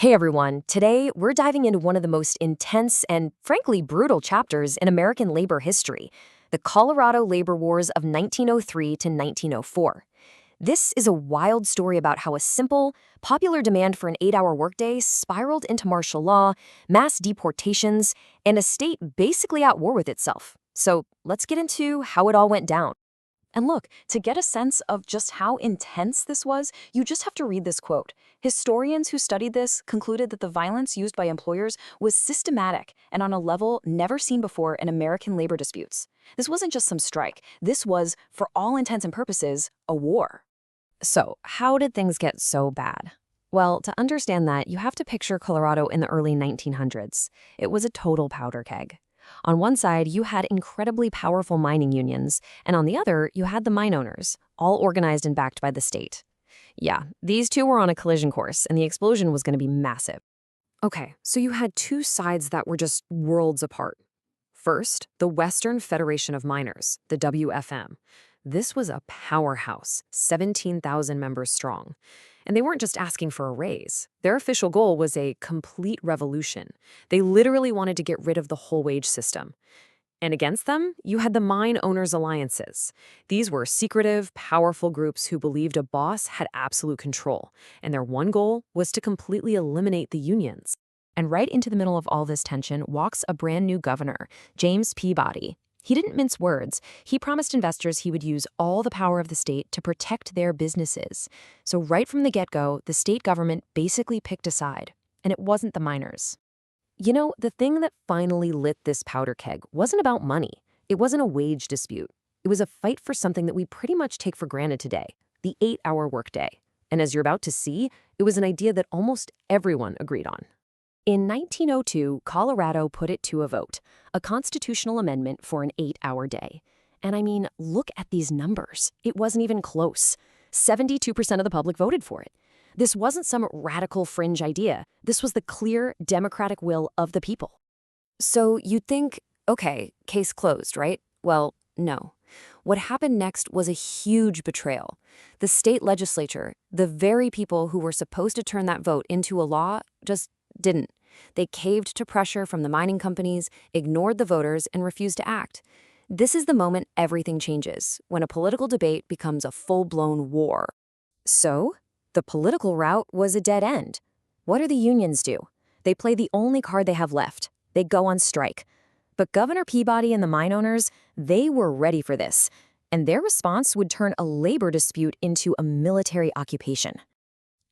Hey everyone, today we're diving into one of the most intense and frankly brutal chapters in American labor history, the Colorado Labor Wars of 1903 to 1904. This is a wild story about how a simple, popular demand for an 8-hour workday spiraled into martial law, mass deportations, and a state basically at war with itself. So let's get into how it all went down. And look, to get a sense of just how intense this was, you just have to read this quote. Historians who studied this concluded that the violence used by employers was systematic and on a level never seen before in American labor disputes. This wasn't just some strike. This was, for all intents and purposes, a war. So, how did things get so bad? Well, to understand that, you have to picture Colorado in the early 1900s. It was a total powder keg. On one side, you had incredibly powerful mining unions, and on the other, you had the mine owners, all organized and backed by the state. Yeah, these two were on a collision course, and the explosion was going to be massive. Okay, so you had two sides that were just worlds apart. First, the Western Federation of Miners, the WFM. This was a powerhouse, 17,000 members strong. And they weren't just asking for a raise. Their official goal was a complete revolution. They literally wanted to get rid of the whole wage system. And against them, you had the mine owners' alliances. These were secretive, powerful groups who believed a boss had absolute control, and their one goal was to completely eliminate the unions. And right into the middle of all this tension walks a brand new governor, James Peabody. He didn't mince words. He promised investors he would use all the power of the state to protect their businesses. So right from the get-go, the state government basically picked a side, and it wasn't the miners. You know, the thing that finally lit this powder keg wasn't about money. It wasn't a wage dispute. It was a fight for something that we pretty much take for granted today, the 8-hour workday. And as you're about to see, it was an idea that almost everyone agreed on. In 1902, Colorado put it to a vote, a constitutional amendment for an 8-hour day. And I mean, look at these numbers. It wasn't even close. 72% of the public voted for it. This wasn't some radical fringe idea. This was the clear democratic will of the people. So you'd think, okay, case closed, right? Well, no. What happened next was a huge betrayal. The state legislature, the very people who were supposed to turn that vote into a law, just didn't. They caved to pressure from the mining companies, ignored the voters, and refused to act. This is the moment everything changes, when a political debate becomes a full-blown war. So, the political route was a dead end. What do the unions do? They play the only card they have left. They go on strike. But Governor Peabody and the mine owners, they were ready for this. And their response would turn a labor dispute into a military occupation.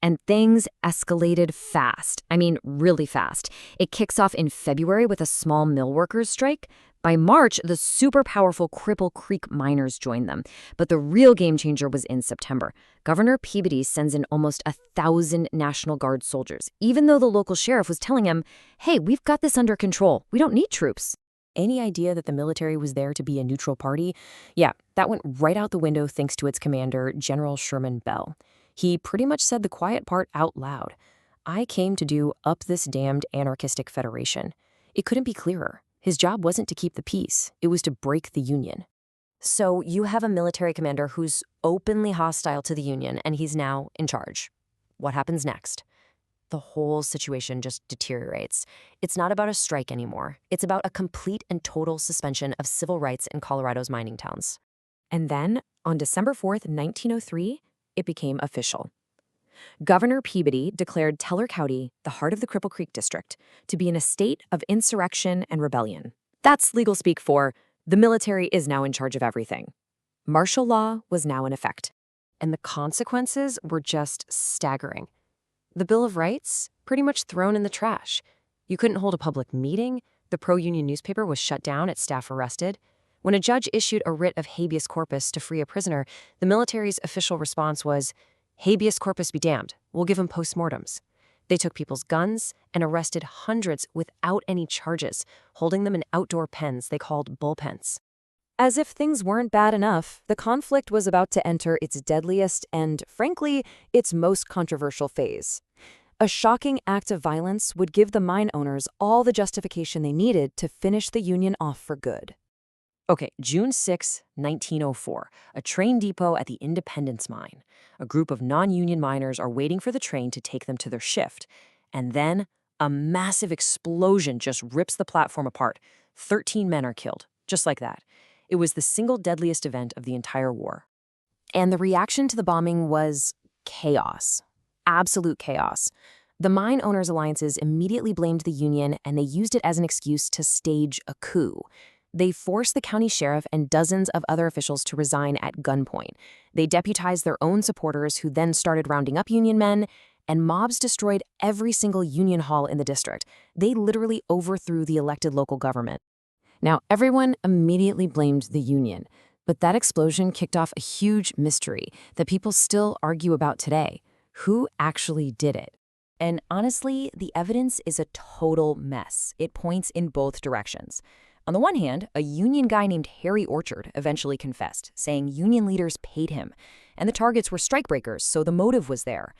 And things escalated fast. I mean, really fast. It kicks off in February with a small mill workers' strike. By March, the super powerful Cripple Creek miners joined them. But the real game changer was in September. Governor Peabody sends in almost 1,000 National Guard soldiers, even though the local sheriff was telling him, hey, we've got this under control. We don't need troops. Any idea that the military was there to be a neutral party? Yeah, that went right out the window thanks to its commander, General Sherman Bell. He pretty much said the quiet part out loud. I came to do up this damned anarchistic federation. It couldn't be clearer. His job wasn't to keep the peace. It was to break the union. So you have a military commander who's openly hostile to the union, and he's now in charge. What happens next? The whole situation just deteriorates. It's not about a strike anymore. It's about a complete and total suspension of civil rights in Colorado's mining towns. And then, on December 4th, 1903, it became official. Governor Peabody declared Teller County, the heart of the Cripple Creek District, to be in a state of insurrection and rebellion. That's legal speak for the military is now in charge of everything. Martial law was now in effect, and the consequences were just staggering. The Bill of Rights, pretty much thrown in the trash. You couldn't hold a public meeting. The pro-union newspaper was shut down, its staff arrested. When a judge issued a writ of habeas corpus to free a prisoner, the military's official response was, habeas corpus be damned, we'll give him postmortems. They took people's guns and arrested hundreds without any charges, holding them in outdoor pens they called bullpens. As if things weren't bad enough, the conflict was about to enter its deadliest and, frankly, its most controversial phase. A shocking act of violence would give the mine owners all the justification they needed to finish the union off for good. Okay, June 6, 1904, a train depot at the Independence Mine. A group of non-union miners are waiting for the train to take them to their shift. And then a massive explosion just rips the platform apart. 13 men are killed, just like that. It was the single deadliest event of the entire war. And the reaction to the bombing was chaos. Absolute chaos. The Mine Owners Alliances immediately blamed the Union, and they used it as an excuse to stage a coup. They forced the county sheriff and dozens of other officials to resign at gunpoint. They deputized their own supporters, who then started rounding up Union men, and mobs destroyed every single Union hall in the district. They literally overthrew the elected local government. Now, everyone immediately blamed the Union, but that explosion kicked off a huge mystery that people still argue about today. Who actually did it? And honestly, the evidence is a total mess. It points in both directions. On the one hand, a Union guy named Harry Orchard eventually confessed, saying Union leaders paid him, and the targets were strikebreakers, so the motive was there.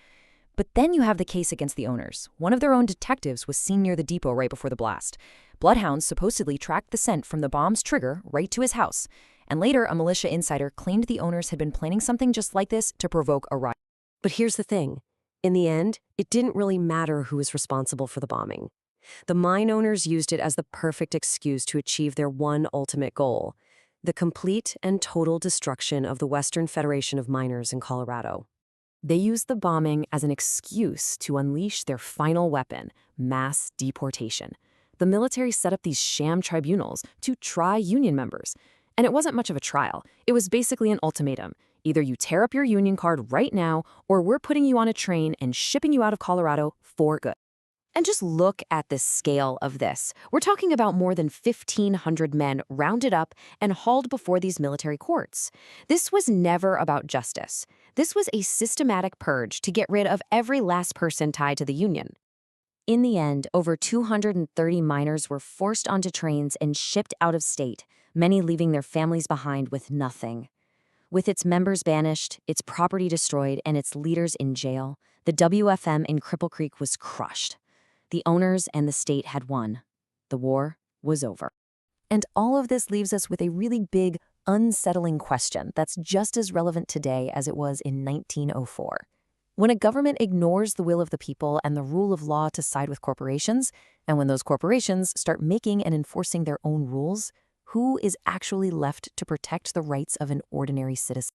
But then you have the case against the owners. One of their own detectives was seen near the depot right before the blast. Bloodhounds supposedly tracked the scent from the bomb's trigger right to his house. And later, a militia insider claimed the owners had been planning something just like this to provoke a riot. But here's the thing. In the end, it didn't really matter who was responsible for the bombing. The mine owners used it as the perfect excuse to achieve their one ultimate goal: the complete and total destruction of the Western Federation of Miners in Colorado. They used the bombing as an excuse to unleash their final weapon, mass deportation. The military set up these sham tribunals to try Union members. And it wasn't much of a trial. It was basically an ultimatum. Either you tear up your Union card right now, or we're putting you on a train and shipping you out of Colorado for good. And just look at the scale of this. We're talking about more than 1,500 men rounded up and hauled before these military courts. This was never about justice. This was a systematic purge to get rid of every last person tied to the Union. In the end, over 230 miners were forced onto trains and shipped out of state, many leaving their families behind with nothing. With its members banished, its property destroyed, and its leaders in jail, the WFM in Cripple Creek was crushed. The owners and the state had won. The war was over. And all of this leaves us with a really big, unsettling question that's just as relevant today as it was in 1904. When a government ignores the will of the people and the rule of law to side with corporations, and when those corporations start making and enforcing their own rules, who is actually left to protect the rights of an ordinary citizen?